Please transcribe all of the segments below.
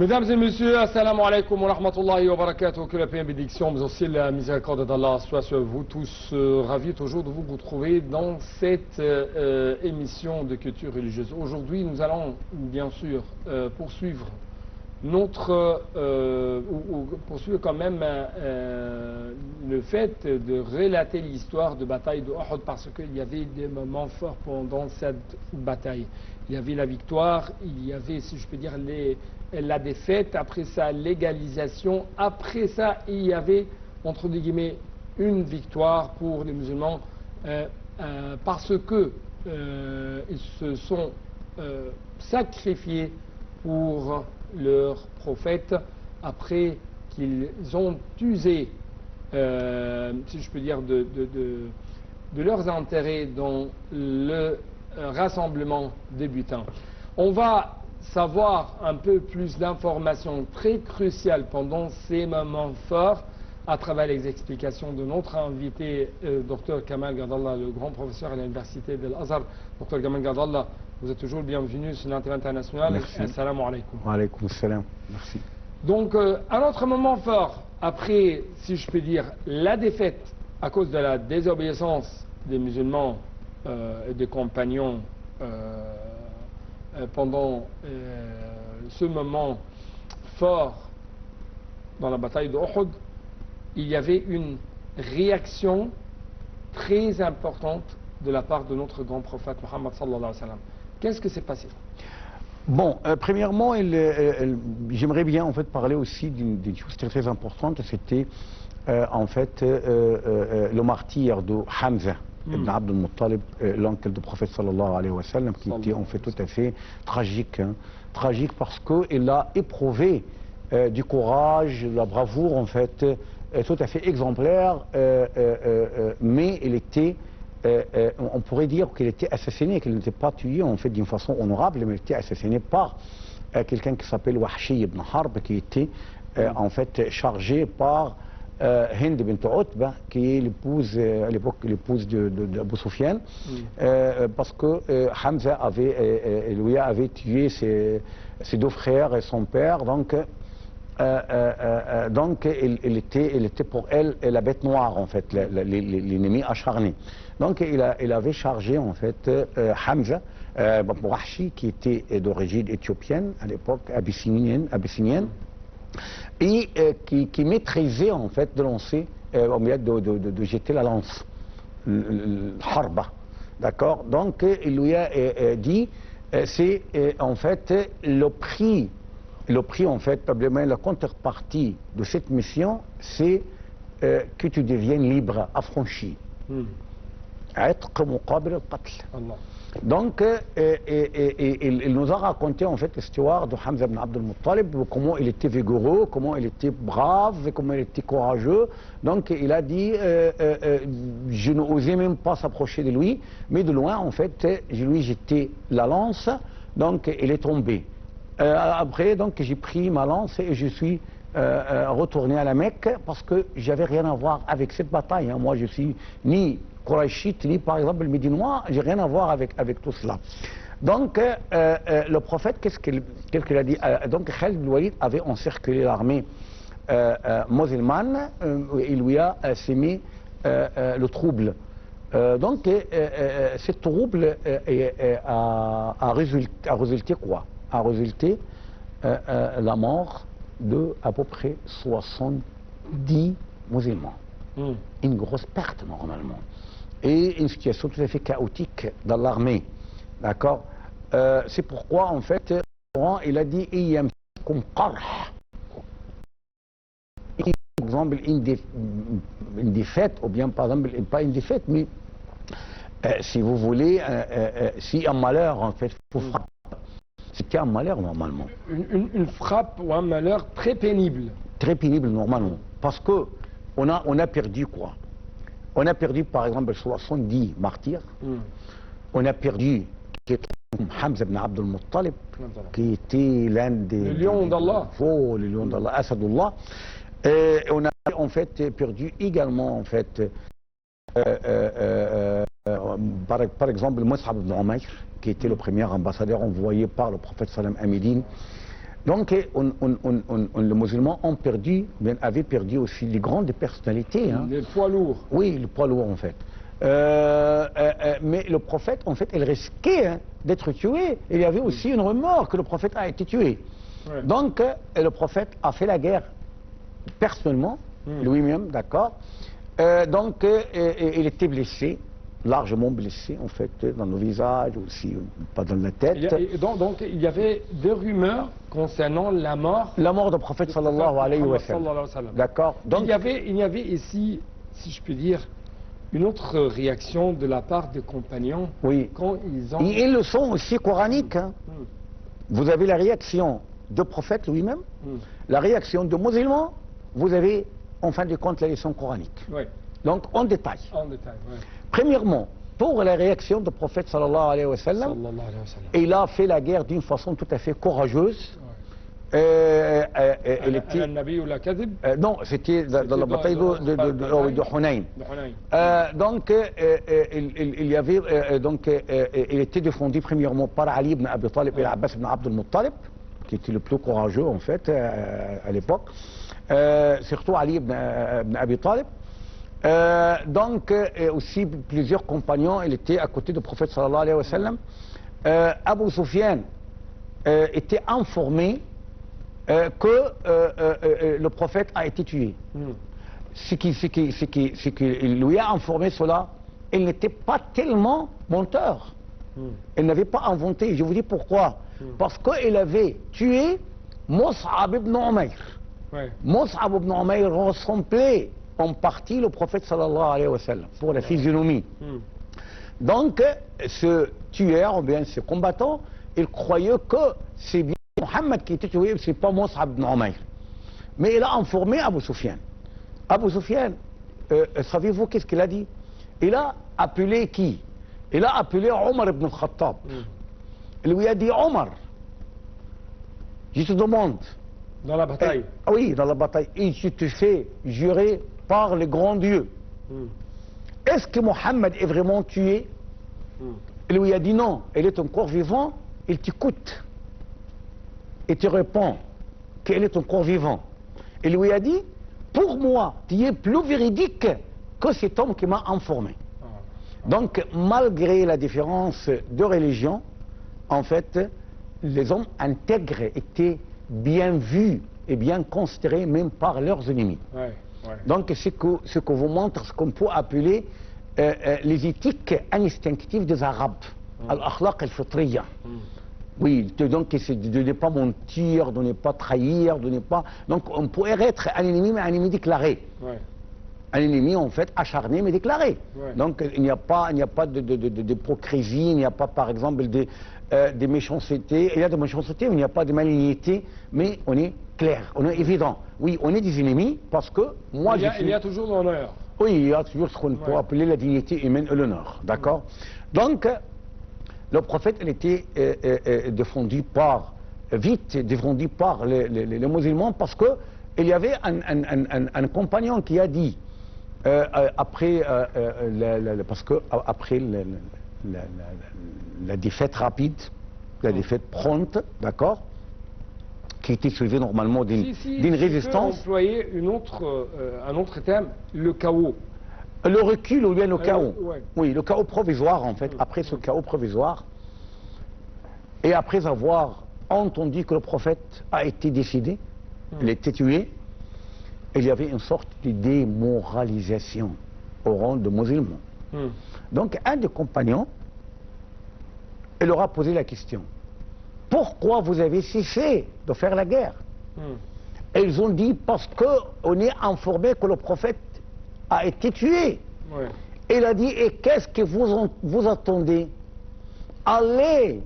Mesdames et messieurs, assalamu alaikum wa rahmatullahi wa barakatuh, que la paix et bénédiction, mais aussi la miséricorde d'Allah soit sur vous tous. Ravi toujours de vous retrouver dans cette émission de culture religieuse. Aujourd'hui, nous allons bien sûr poursuivre poursuivre quand même le fait de relater l'histoire de bataille de Uhud, parce qu'il y avait des moments forts pendant cette bataille. Il y avait la victoire, il y avait, si je peux dire, la défaite, après ça l'égalisation, après ça il y avait entre guillemets une victoire pour les musulmans parce que ils se sont sacrifiés pour leur prophète après qu'ils ont usé, si je peux dire, de leurs intérêts dans le rassemblement débutant. On va savoir un peu plus d'informations très cruciales pendant ces moments forts à travers les explications de notre invité, Dr Kamal Gadallah, le grand professeur à l'université de l'Azhar. Dr Kamal Gadallah, vous êtes toujours bienvenu sur l'antenne internationale. Merci. Assalamu alaikum. Wa alaikum salam. Merci. Donc, un autre moment fort, après, si je peux dire, la défaite à cause de la désobéissance des musulmans et des compagnons pendant ce moment fort dans la bataille de Uhud, il y avait une réaction très importante de la part de notre grand prophète Mohammed sallallahu alayhi wa sallam. Qu'est-ce que s'est passé? Bon, premièrement, j'aimerais bien en fait parler aussi d'une chose très importante. C'était en fait le martyre de Hamza ibn Abd al-Muttalib, l'oncle du prophète sallallahu alayhi wa sallam, qui était en fait tout à fait tragique. Hein. Tragique parce qu'il a éprouvé du courage, de la bravoure en fait, tout à fait exemplaire, mais il était, on pourrait dire qu'il était assassiné, qu'il n'était pas tué en fait d'une façon honorable, mais il était assassiné par quelqu'un qui s'appelle Wahshi ibn Harb, qui était en fait chargé par Hind bint Utba, qui est l'épouse, à l'époque l'épouse d'Abu Sufyan, parce que Hamza lui avait tué ses deux frères et son père, donc il était pour elle la bête noire en fait, l'ennemi acharné. Donc il avait chargé en fait Hamza, Wahshi, qui était d'origine éthiopienne à l'époque, abyssinienne, et qui maîtrisait en fait de lancer, de jeter la lance, harba, d'accord. Donc il lui a dit, c'est en fait le prix en fait, probablement la contrepartie de cette mission, c'est que tu deviennes libre, affranchi. Donc, il nous a raconté en fait l'histoire de Hamza ibn Abd al-Muttalib, comment il était vigoureux, comment il était brave, comment il était courageux. Donc, il a dit, je n'osais même pas s'approcher de lui, mais de loin, en fait, je lui ai jeté la lance, donc il est tombé. Après, donc, j'ai pris ma lance et je suis retourné à la Mecque parce que j'avais rien à voir avec cette bataille. Hein. Moi, je suis ni Qurayshite, ni par exemple médinois, j'ai rien à voir avec tout cela. Donc, le prophète, qu'est-ce qu'il a dit? Donc, Khalid ibn Walid avait encerclé l'armée musulmane, il lui a sémé le trouble. Donc, ce trouble a résulté quoi? A résulté la mort de à peu près 70 musulmans. Une grosse perte normalement. Et une situation tout à fait chaotique dans l'armée. D'accord. C'est pourquoi en fait, il a dit comme qarh. Par exemple, une défaite, ou bien par exemple, pas une défaite, mais si vous voulez, si un malheur en fait, vous frappe. C'était un malheur normalement. Une frappe ou un malheur très pénible. Très pénible normalement. Parce que on a perdu quoi? On a perdu par exemple 70 martyrs. On a perdu Hamza ibn Abd al-Muttalib, qui était l'un des... Le lion d'Allah. Oh, le lion d'Allah, Asadullah. On a en fait perdu également en fait par exemple Mus'ab ibn Umayr, qui était le premier ambassadeur envoyé par le prophète sallam à Médine. Donc, les musulmans ont perdu, mais avaient perdu aussi les grandes personnalités. Hein. Les poids lourds. Oui, le poids lourd en fait. Mais le prophète, en fait, il risquait hein, d'être tué. Il y avait aussi une rumeur que le prophète a été tué. Ouais. Donc, le prophète a fait la guerre personnellement, lui-même, d'accord. Donc, il était blessé, largement blessé, en fait, dans le visage, aussi, pas dans la tête. Donc, il y avait des rumeurs concernant la mort. La mort du prophète, sallallahu alayhi wa sallam. D'accord. Donc, il y avait ici, si je peux dire, une autre réaction de la part des compagnons. Oui. Quand ils ont... Ils le sont aussi coraniques. Hein. Vous avez la réaction du prophète lui-même, la réaction de musulmans, vous avez en fin de compte la leçon coranique. Oui. Donc en détail. En détail, oui. Premièrement, pour la réaction du prophète sallallahu alayhi wa sallam, il a fait la guerre d'une façon tout à fait courageuse. Non, c'était dans la bataille de Hunayn. Donc, il y avait, donc, il était défendu premièrement par Ali ibn Abi Talib et Abbas ibn Abd al-Muttalib, qui était le plus courageux en fait à l'époque, surtout Ali ibn Abi Talib. Donc, aussi plusieurs compagnons, il était à côté du prophète sallallahu alayhi wa sallam. Abu Sufyan était informé que le prophète a été tué. Ce qui lui a informé cela, il n'était pas tellement menteur. Il n'avait pas inventé. Je vous dis pourquoi. Parce qu'il avait tué Mus'ab ibn Umayr. Ouais. Mus'ab ibn Umayr ressemblait en partie le prophète sallallahu alayhi wa sallam, pour la physionomie. Donc, ce tueur, ou bien ce combattant, il croyait que c'est bien Mohammed qui était tué, c'est pas Mus'ab ibn Umayr. Mais il a informé Abu Sufyan. Abu Sufyan, savez-vous qu'est-ce qu'il a dit? Il a appelé qui? Il a appelé Omar ibn al-Khattab. Il lui a dit, Omar, je te demande. Dans la bataille? Oui, dans la bataille. Et je te fais jurer par le grand Dieu. Est-ce que Mohammed est vraiment tué? Il lui a dit non, il est encore vivant, il t'écoute. Et te répond qu'il est encore vivant. Il lui a dit, pour moi, tu es plus véridique que cet homme qui m'a informé. Donc, malgré la différence de religion, en fait, les hommes intègres étaient bien vus et bien considérés même par leurs ennemis. Donc, ce que vous montre ce qu'on peut appeler les éthiques instinctives des Arabes, al-akhlaq al-fitriya. Oui, donc c'est de ne pas mentir, de ne pas trahir, de ne pas... Donc on pourrait être un ennemi, mais un ennemi déclaré. Un ennemi en fait acharné, mais déclaré. Donc il n'y a pas d'hypocrisie, il n'y a pas par exemple des méchancetés. Il y a des méchancetés, mais il n'y a pas de malignité, mais on est clair, on est évident. Oui, on est des ennemis parce que moi il y a toujours l'honneur. Oui, il y a toujours ce qu'on peut appeler la dignité humaine et l'honneur, d'accord? Donc, le prophète, il était défendu par les musulmans parce que il y avait un compagnon qui a dit, après la défaite rapide, la défaite prompte, d'accord, qui était suivie normalement d'une résistance. Si employer un autre terme, le chaos. Le recul ou bien le chaos. Oui, le chaos provisoire en fait. Après ce chaos provisoire, et après avoir entendu que le prophète a été décédé, il a été tué, il y avait une sorte de démoralisation au rang de musulmans. Donc un des compagnons, il leur a posé la question. Pourquoi vous avez cessé de faire la guerre? Et ils ont dit parce qu'on est informé que le prophète a été tué. Il a dit, et qu'est-ce que vous attendez? Allez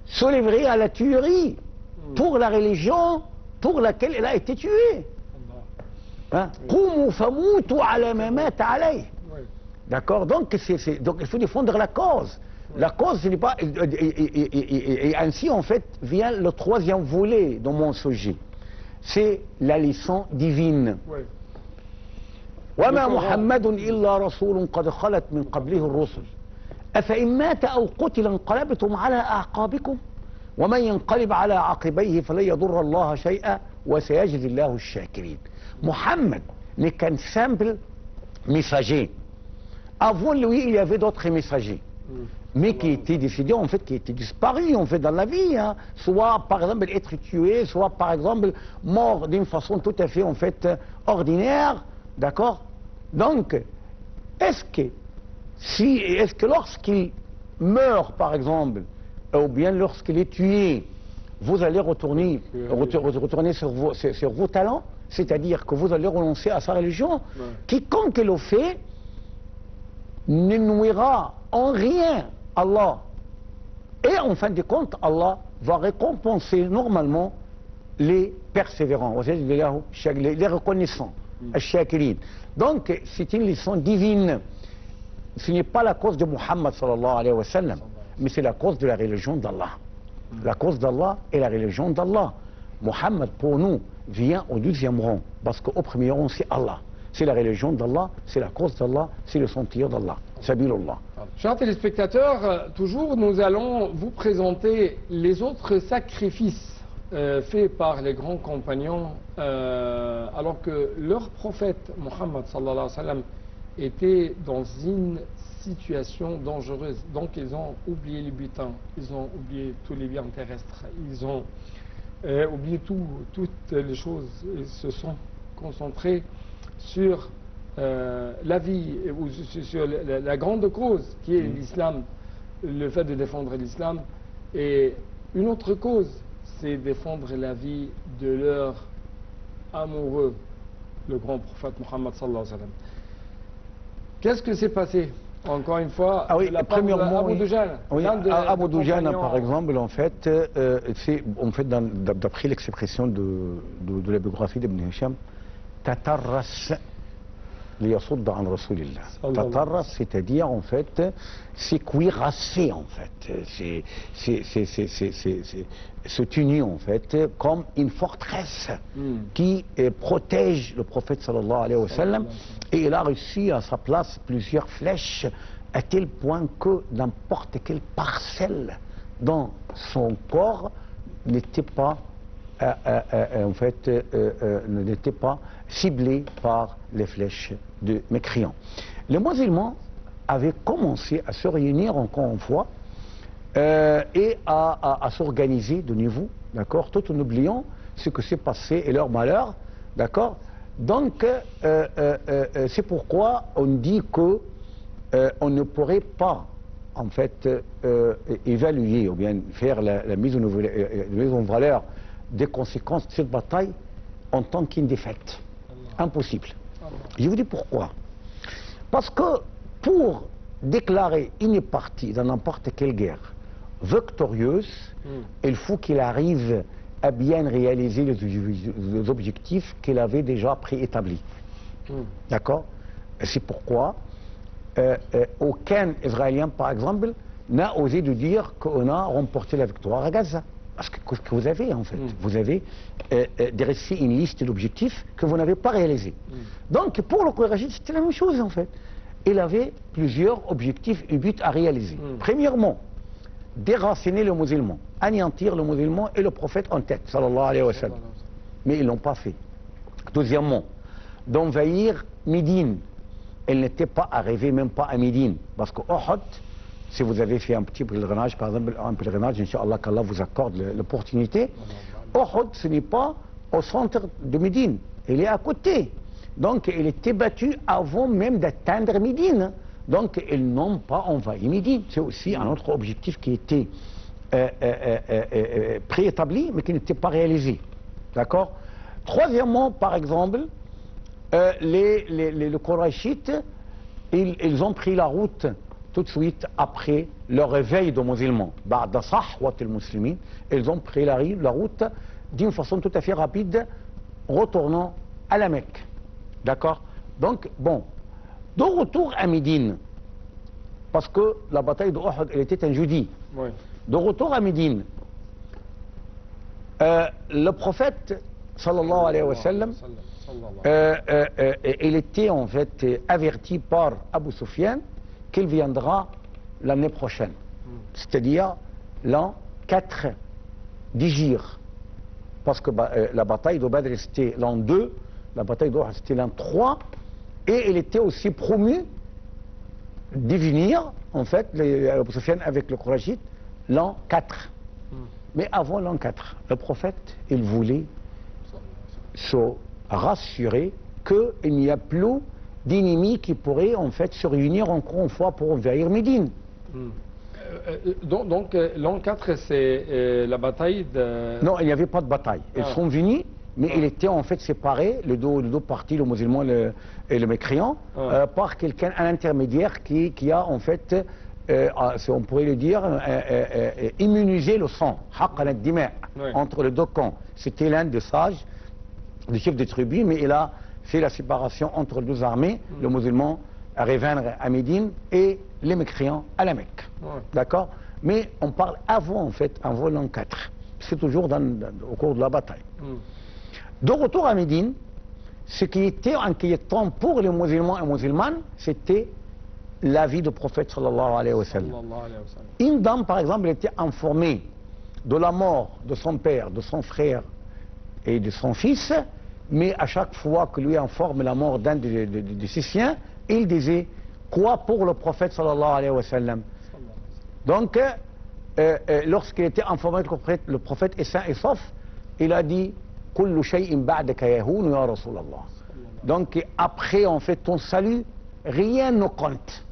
se livrer à la tuerie pour la religion pour laquelle il a été tué. D'accord? Donc il faut défendre la cause. La cause, ce n'est pas... Et ainsi, en fait, vient le troisième volet de mon sujet. C'est la leçon divine. وما محمد إلا رسول قد خلت من قبله الرسل أفإن مات أو قتل انقلبتم على أعقابكم ومن ينقلب على عقبيه فلن يضر الله شيئا وسيجزي الله الشاكرين. Mohammed n'est qu'un simple messager. Avant lui, il y avait d'autres messagers, mais qui étaient décidés, en fait, qui étaient disparus, en fait, dans la vie, hein. Soit, par exemple, être tué, soit, par exemple, mort d'une façon tout à fait, en fait, ordinaire, d'accord? Donc, est-ce que lorsqu'il meurt, par exemple, ou bien lorsqu'il est tué, vous allez retourner sur vos talents, c'est-à-dire que vous allez renoncer à sa religion? Quiconque le fait ne nuira en rien Allah. Et en fin de compte, Allah va récompenser normalement les persévérants, les reconnaissants, donc c'est une leçon divine. Ce n'est pas la cause de Muhammad sallallahu alayhi wa sallam, mais c'est la cause de la religion d'Allah. La cause d'Allah est la religion d'Allah. Muhammad pour nous vient au deuxième rang, parce qu'au premier rang c'est Allah. C'est la religion d'Allah, c'est la cause d'Allah, c'est le sentier d'Allah. Sabilullah. Chers téléspectateurs, toujours nous allons vous présenter les autres sacrifices faits par les grands compagnons alors que leur prophète Muhammad sallallahu alayhi wa sallam était dans une situation dangereuse. Donc ils ont oublié les butins, ils ont oublié tous les biens terrestres, ils ont oublié toutes les choses. Ils se sont concentrés sur la vie, ou sur la grande cause qui est l'islam, le fait de défendre l'islam. Et une autre cause, c'est défendre la vie de leur amoureux, le grand prophète Muhammad sallallahu alayhi wa sallam. Qu'est-ce que s'est passé? Encore une fois, premièrement, Abu Dujana. Oui, Abu Dujana, par exemple, en fait, c'est d'après l'expression de la biographie d'Ibn Hisham, Tatarras liyasudda an Rasulillah. Tatarras, c'est-à-dire, en fait, c'est cuirassé, en fait. Se tenir, en fait, comme une forteresse qui protège le prophète sallallahu alayhi wa sallam. Et il a reçu à sa place plusieurs flèches, à tel point que n'importe quelle parcelle dans son corps n'était pas n'était pas ciblée par les flèches de mécréants. Les musulmans avaient commencé à se réunir encore une fois et à s'organiser de nouveau, d'accord, tout en oubliant ce que s'est passé et leur malheur, d'accord. Donc, c'est pourquoi on dit que on ne pourrait pas, en fait, évaluer ou bien faire la mise en valeur des conséquences de cette bataille en tant qu'une défaite. Impossible. Je vous dis pourquoi. Parce que pour déclarer une partie dans n'importe quelle guerre victorieuse, il faut qu'il arrive à bien réaliser les objectifs qu'il avait déjà préétablis. D'accord? C'est pourquoi aucun Israélien, par exemple, n'a osé de dire qu'on a remporté la victoire à Gaza. Parce que ce que vous avez, en fait, vous avez dressé une liste d'objectifs que vous n'avez pas réalisés. Donc, pour le Quraysh, c'était la même chose, en fait. Il avait plusieurs objectifs et buts à réaliser. Premièrement, déraciner le musulman, anéantir le musulman et le prophète en tête, sallallahu alayhi wa sallam. Mais ils ne l'ont pas fait. Deuxièmement, d'envahir Médine. Elle n'était pas arrivée même pas à Médine. Parce que Uhud, si vous avez fait un petit pèlerinage, par exemple, un pèlerinage, Inch'Allah, qu'Allah vous accorde l'opportunité, Uhud, ce n'est pas au centre de Médine. Elle est à côté. Donc, elle était battue avant même d'atteindre Médine. Donc, ils n'ont pas envahi Médine. C'est aussi un autre objectif qui était préétabli, mais qui n'était pas réalisé. D'accord? Troisièmement, par exemple, les Qurayshites, ils ont pris la route tout de suite après le réveil des musulmans. Ils ont pris la route d'une façon tout à fait rapide, retournant à la Mecque. D'accord? Donc, bon, de retour à Médine, parce que la bataille de Uhud, elle était un jeudi. Oui. De retour à Médine, le prophète, sallallahu alayhi wa sallam, il était en fait averti par Abu Sufyan qu'il viendra l'année prochaine, c'est-à-dire l'an 4 d'Hégire. Parce que la bataille de Badr c'était l'an 2, la bataille d'Uhud c'était l'an 3, et il était aussi promu devenir, en fait, Abu Sufyan avec le Qurayshite, l'an 4. Mais avant l'an 4, le prophète, il voulait se rassurer qu'il n'y a plus d'ennemis qui pourraient en fait se réunir encore une fois pour envahir Médine. Donc l'an 4, c'est la bataille de... Non, il n'y avait pas de bataille. Ils sont venus, mais ils étaient en fait séparés, les deux parties, le musulman et le mécréant, par quelqu'un, un intermédiaire qui a en fait, on pourrait le dire, immunisé le sang, entre les deux camps. C'était l'un des sages, des chefs de tribu, mais il a fait la séparation entre les deux armées, le musulman à revenir à Médine et les mécréants à la Mecque. D'accord? Mais on parle avant, en fait, avant l'an 4. C'est toujours au cours de la bataille. De retour à Médine, ce qui était inquiétant pour les musulmans et musulmanes, c'était la vie du prophète sallallahu alayhi wa sallam. Une dame, par exemple, était informée de la mort de son père, de son frère et de son fils, mais à chaque fois que lui informe la mort d'un de ses siens, il disait quoi pour le prophète sallallahu alayhi wa sallam. Donc, lorsqu'il était informé que le prophète est sain et sauf, il a dit kullu shay'in ba'daka yahun ya Rasulallah. Donc, après en fait ton salut, rien ne compte.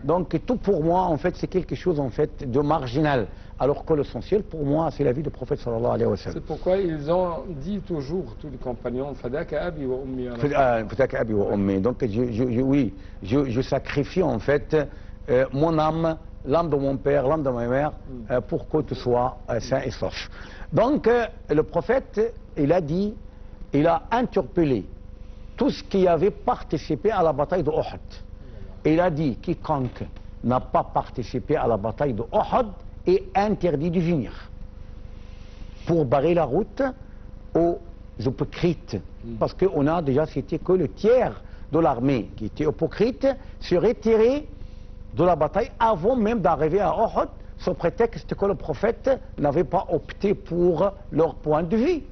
Donc, tout pour moi en fait c'est quelque chose en fait de marginal. Alors que l'essentiel pour moi c'est la vie du prophète sallallahu alayhi wa sallam. C'est pourquoi ils ont dit toujours, tous les compagnons, Fadaka abi wa ummi. Fadaka abi wa ummi. Donc, oui, je sacrifie en fait mon âme, l'âme de mon père, l'âme de ma mère, pour que tu sois sain et sauf. Donc, le prophète, il a dit, il a interpellé tout ce qui avait participé à la bataille de Uhud. Il a dit, quiconque n'a pas participé à la bataille de Uhud est interdit de venir pour barrer la route aux hypocrites. Parce qu'on a déjà cité que le tiers de l'armée qui était hypocrite se retirait de la bataille avant même d'arriver à Uhud, sous prétexte que le prophète n'avait pas opté pour leur point de vue.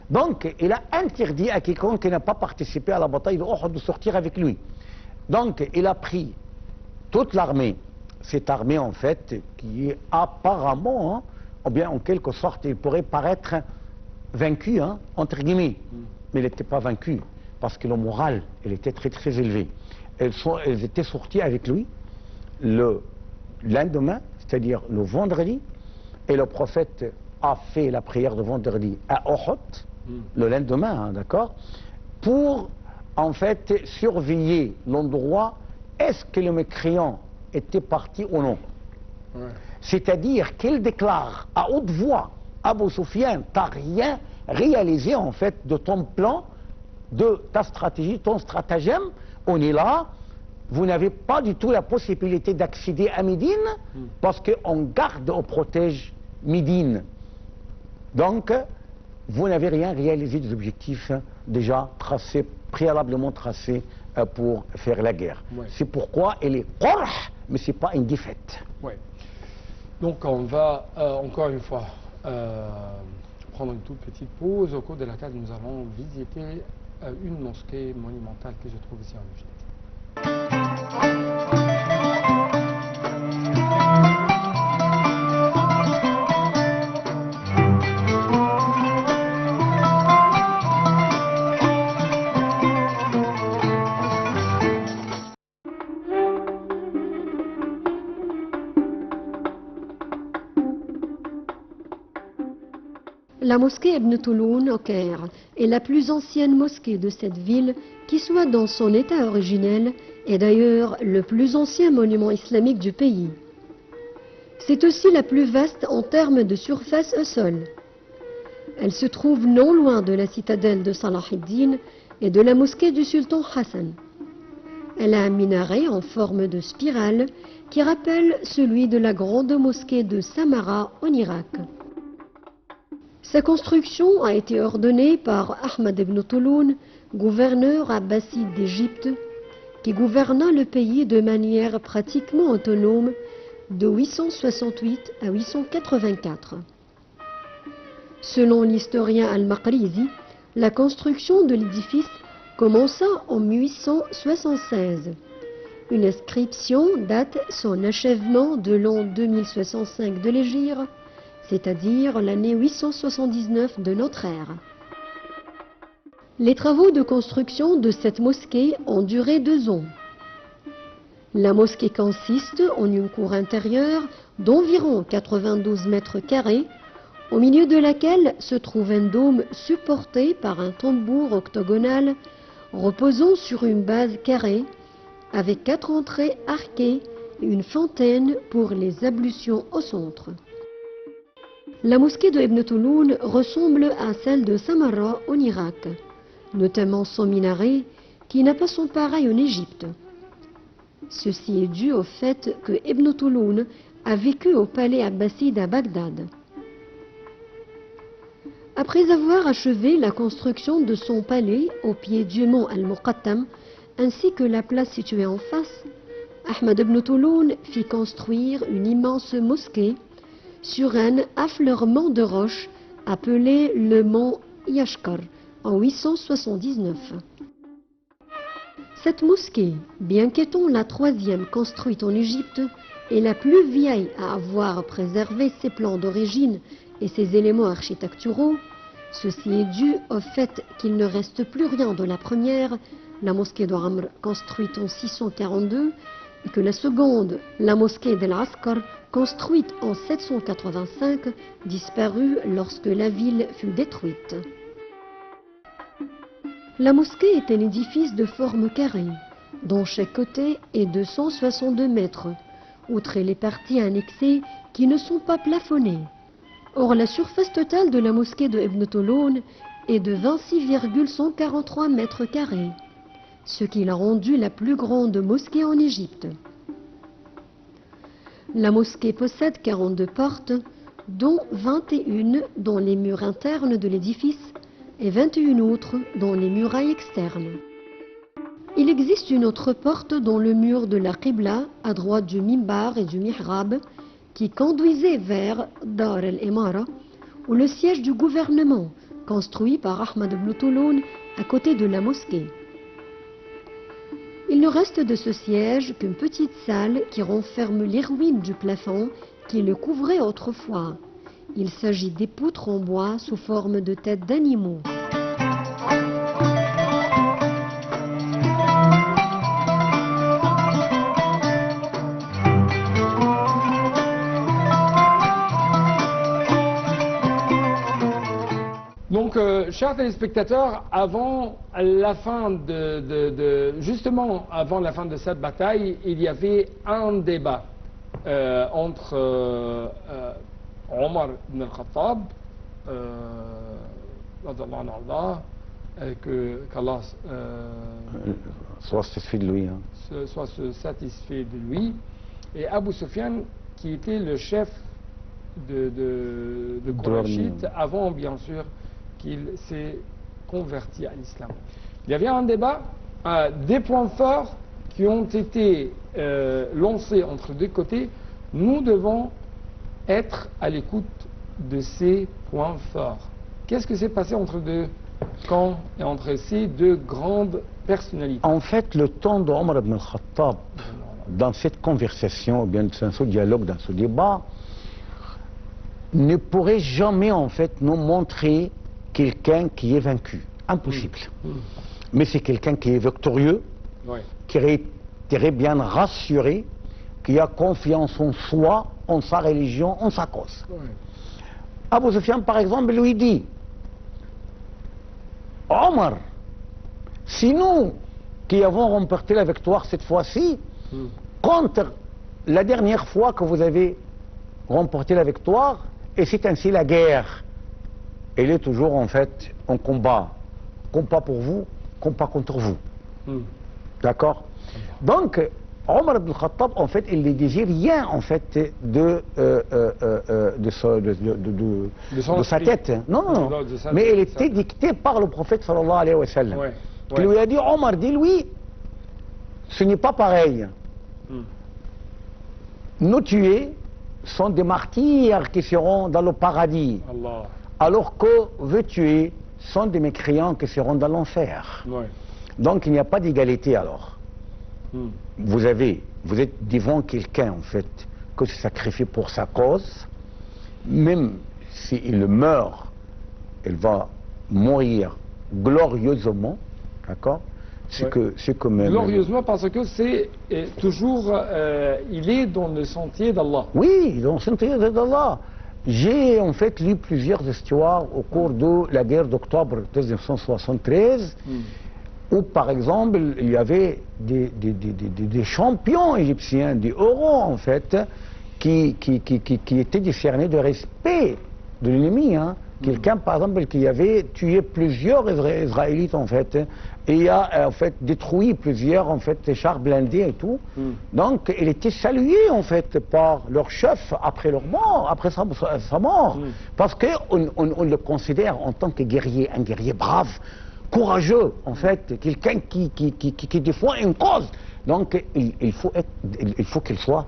Donc, il a interdit à quiconque qui n'a pas participé à la bataille de Uhud de sortir avec lui. Donc, il a pris toute l'armée, cette armée en fait, qui est apparemment, ou bien en quelque sorte, il pourrait paraître vaincu, entre guillemets, mais il n'était pas vaincu, parce que le moral, il était très très élevé. Elles étaient sorties avec lui le lendemain, c'est-à-dire le vendredi, et le prophète a fait la prière de vendredi à Uhud, le lendemain, d'accord, pour en fait surveiller l'endroit, est-ce que le mécréant était parti ou non. C'est-à-dire qu'il déclare à haute voix, Abu Sufyan, t'as rien réalisé en fait de ton plan, de ta stratégie, ton stratagème, on est là, vous n'avez pas du tout la possibilité d'accéder à Médine parce qu'on garde, on protège Médine. Donc, vous n'avez rien réalisé des objectifs déjà tracés, préalablement tracés pour faire la guerre. C'est pourquoi elle est qurh, mais ce n'est pas une défaite. Donc, on va encore une fois prendre une toute petite pause au cours de laquelle nous allons visiter une mosquée monumentale que je trouve ici en Égypte. La mosquée Ibn Touloun au Caire est la plus ancienne mosquée de cette ville qui soit dans son état originel et d'ailleurs le plus ancien monument islamique du pays. C'est aussi la plus vaste en termes de surface au sol. Elle se trouve non loin de la citadelle de Salah ad-Din et de la mosquée du sultan Hassan. Elle a un minaret en forme de spirale qui rappelle celui de la grande mosquée de Samarra en Irak. Sa construction a été ordonnée par Ahmad ibn Touloun, gouverneur abbasside d'Égypte, qui gouverna le pays de manière pratiquement autonome de 868 à 884. Selon l'historien Al-Maqrizi, la construction de l'édifice commença en 1876. Une inscription date son achèvement de l'an 2065 de l'Hégire, c'est-à-dire l'année 879 de notre ère. Les travaux de construction de cette mosquée ont duré 2 ans. La mosquée consiste en une cour intérieure d'environ 92 mètres carrés, au milieu de laquelle se trouve un dôme supporté par un tambour octogonal reposant sur une base carrée, avec 4 entrées arquées et une fontaine pour les ablutions au centre. La mosquée de Ibn Touloun ressemble à celle de Samarra en Irak, notamment son minaret qui n'a pas son pareil en Égypte. Ceci est dû au fait que Ibn Touloun a vécu au palais abbasside à Bagdad. Après avoir achevé la construction de son palais au pied du mont Al-Muqattam, ainsi que la place située en face, Ahmad ibn Touloun fit construire une immense mosquée sur un affleurement de roches appelé le mont Yashkar en 879. Cette mosquée, bien qu'étant la 3e construite en Égypte, est la plus vieille à avoir préservé ses plans d'origine et ses éléments architecturaux. Ceci est dû au fait qu'il ne reste plus rien de la première, la mosquée de Amr, construite en 642, et que la seconde, la mosquée d'Al-Askar, construite en 785, disparut lorsque la ville fut détruite. La mosquée est un édifice de forme carrée, dont chaque côté est de 162 mètres, outre les parties annexées qui ne sont pas plafonnées. Or, la surface totale de la mosquée de Ibn Touloun est de 26,143 mètres carrés, ce qui l'a rendue la plus grande mosquée en Égypte. La mosquée possède 42 portes, dont 21 dans les murs internes de l'édifice et 21 autres dans les murailles externes. Il existe une autre porte dans le mur de la Qibla, à droite du mimbar et du mihrab, qui conduisait vers Dar el-Imara, ou le siège du gouvernement, construit par Ahmad ibn Touloun à côté de la mosquée. Il ne reste de ce siège qu'une petite salle qui renferme les ruines du plafond qui le couvrait autrefois. Il s'agit des poutres en bois sous forme de têtes d'animaux. Donc, chers téléspectateurs, avant la fin justement avant la fin de cette bataille, il y avait un débat entre Omar ibn al-Khattab, qu'Allah soit satisfait de lui, soit satisfait de lui, et Abu Sufyan, qui était le chef de Qurayshite avant, bien sûr, qu'il s'est converti à l'islam. Il y avait un débat, des points forts qui ont été lancés entre deux côtés. Nous devons être à l'écoute de ces points forts. Qu'est-ce que s'est passé entre deux camps et entre ces deux grandes personnalités? En fait, le temps d'Omar ibn al-Khattab, dans cette conversation, ou bien dans ce dialogue, dans ce débat, ne pourrait jamais en fait nous montrer quelqu'un qui est vaincu. Impossible. Mais c'est quelqu'un qui est victorieux, qui est très bien rassuré, qui a confiance en soi, en sa religion, en sa cause. Abu Sufyan, par exemple, lui dit: Omar, si nous qui avons remporté la victoire cette fois-ci, contre la dernière fois que vous avez remporté la victoire, et c'est ainsi la guerre, elle est toujours en fait en combat. Combat pour vous, combat contre vous. D'accord? Donc, Omar ibn Khattab, en fait, il ne disait rien en fait de sa tête. Non. Mais elle était dictée par le prophète sallallahu alayhi wa sallam. Qui lui a dit: Omar, dis-lui, ce n'est pas pareil. Nos tués sont des martyrs qui seront dans le paradis. alors que veut tuer sont des mécréants qui seront dans l'enfer. Ouais. Donc il n'y a pas d'égalité alors. Hmm. Vous êtes devant quelqu'un en fait que se sacrifie pour sa cause, même s'il meurt, il va mourir glorieusement, d'accord? C'est que même. Glorieusement parce que c'est toujours, il est dans le sentier d'Allah. Oui, dans le sentier d'Allah. J'ai en fait lu plusieurs histoires au cours de la guerre d'octobre 1973. Où, par exemple, il y avait des champions égyptiens, des héros, en fait, qui étaient décernés de respect de l'ennemi. Hein. Quelqu'un, par exemple, qui avait tué plusieurs Israélites, en fait, et a, en fait, détruit plusieurs, en fait, chars blindés et tout. Donc, il était salué, en fait, par leur chef après leur mort, après sa mort. Parce qu'on le considère en tant que guerrier, un guerrier brave, courageux, en fait, quelqu'un qui défend une cause. Donc, il faut qu'il soit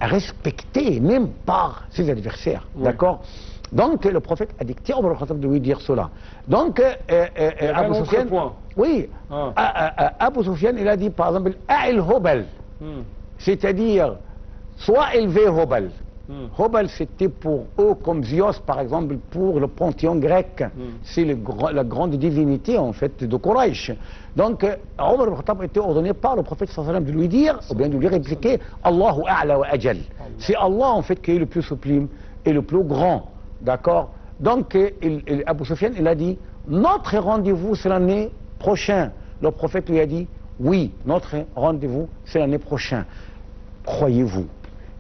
respecté, même par ses adversaires. Oui. D'accord? Donc, le prophète a dicté Omar al-Khattab de lui dire cela. Donc, Abu Sufyan, oui, Abu Sufyan, il a dit, par exemple, A'il Hobal, c'est-à-dire, soit élevé Hobal. Hobal, c'était pour eux comme Zios, par exemple, pour le panthéon grec. C'est la grande divinité, en fait, de Quraysh. Donc, Omar al-Khattab était ordonné par le prophète sallallahu alayhi wa sallam de lui dire, ou bien de lui répliquer, Allahu a'la wa ajal. C'est Allah, en fait, qui est le plus sublime et le plus grand. D'accord? Donc, Abu Sufyan, il a dit, notre rendez-vous, c'est l'année prochaine. Le prophète lui a dit, oui, notre rendez-vous, c'est l'année prochaine. Croyez-vous?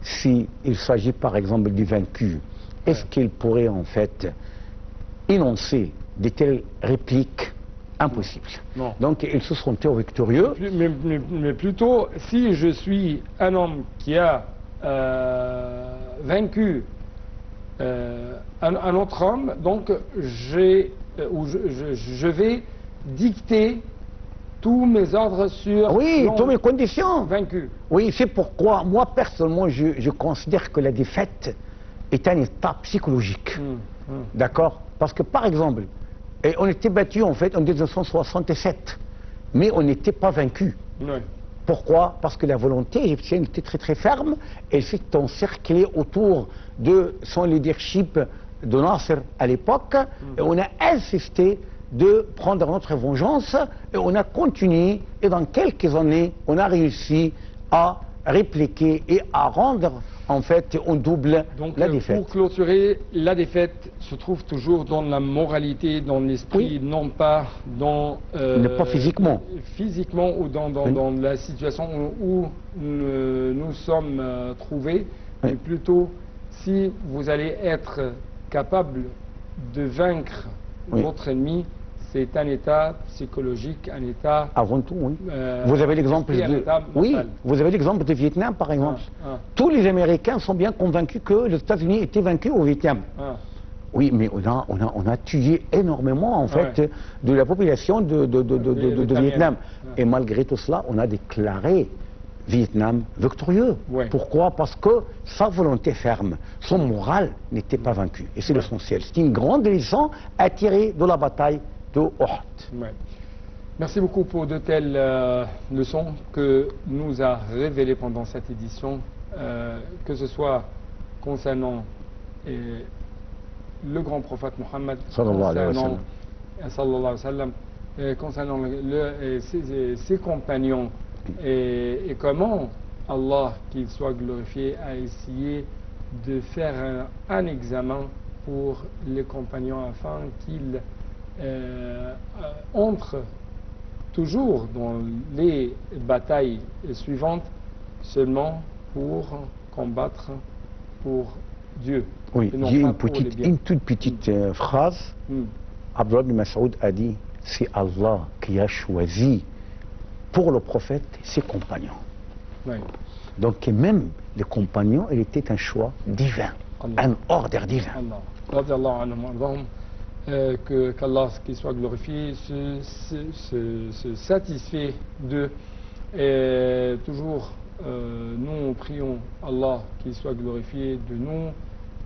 S'il s'agit par exemple du vaincu, est-ce qu'il pourrait en fait énoncer de telles répliques? Impossible. Non. Donc ils se sont victorieux. Mais plutôt, si je suis un homme qui a vaincu un autre homme, donc je vais dicter tous mes ordres sur... Oui, toutes mes conditions. Vaincu. Oui, c'est pourquoi, moi, personnellement, je considère que la défaite est un état psychologique. D'accord? Parce que, par exemple, on était battu, en fait, en 1967, mais on n'était pas vaincu. Oui. Pourquoi? Parce que la volonté égyptienne était très, très ferme. Elle s'est encerclée autour de son leadership de Nasser à l'époque. Et on a insisté de prendre notre vengeance et on a continué et dans quelques années on a réussi à répliquer et à rendre en fait en double la défaite. Pour clôturer, la défaite se trouve toujours dans la moralité, dans l'esprit, oui. Non pas dans... pas physiquement. Physiquement ou dans la situation où nous sommes trouvés, mais plutôt si vous allez être capable de vaincre votre ennemi, c'est un état psychologique, un état... Avant tout, oui. Vous avez l'exemple de... Oui, vous avez l'exemple du Vietnam, par exemple. Tous les Américains sont bien convaincus que les États-Unis étaient vaincus au Vietnam. Oui, mais on a tué énormément, en fait, de la population de Vietnam. Et malgré tout cela, on a déclaré Vietnam victorieux. Pourquoi? Parce que sa volonté ferme, son moral n'était pas vaincu. Et c'est l'essentiel. C'est une grande leçon à tirer de la bataille de Uhud. Merci beaucoup pour de telles leçons que nous a révélées pendant cette édition, que ce soit concernant le grand prophète Mohammed, concernant ses compagnons, et comment Allah, qu'il soit glorifié, a essayé de faire un examen pour les compagnons afin qu'ils entrent toujours dans les batailles suivantes seulement pour combattre pour Dieu. Oui, j'ai une toute petite phrase. Abdullah ibn Mas'ud a dit, c'est Allah qui a choisi pour le prophète ses compagnons. Donc même les compagnons, il était un choix divin, un ordre divin. Qu'Allah, qu'il soit glorifié, se satisfait d'eux. Et toujours, nous prions Allah qu'il soit glorifié de nous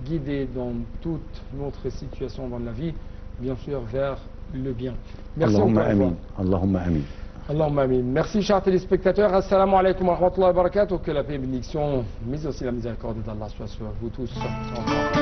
guider dans toute notre situation dans la vie, bien sûr, vers le bien. Merci encore Allahumma une fois. amin. Allahumma amin. Allahumma amin. Merci, chers téléspectateurs. Assalamu alaikum wa rahmatullahi wa barakatuh. Que la paix et bénédiction, mais aussi la miséricorde d'Allah soit sur vous tous. Au revoir.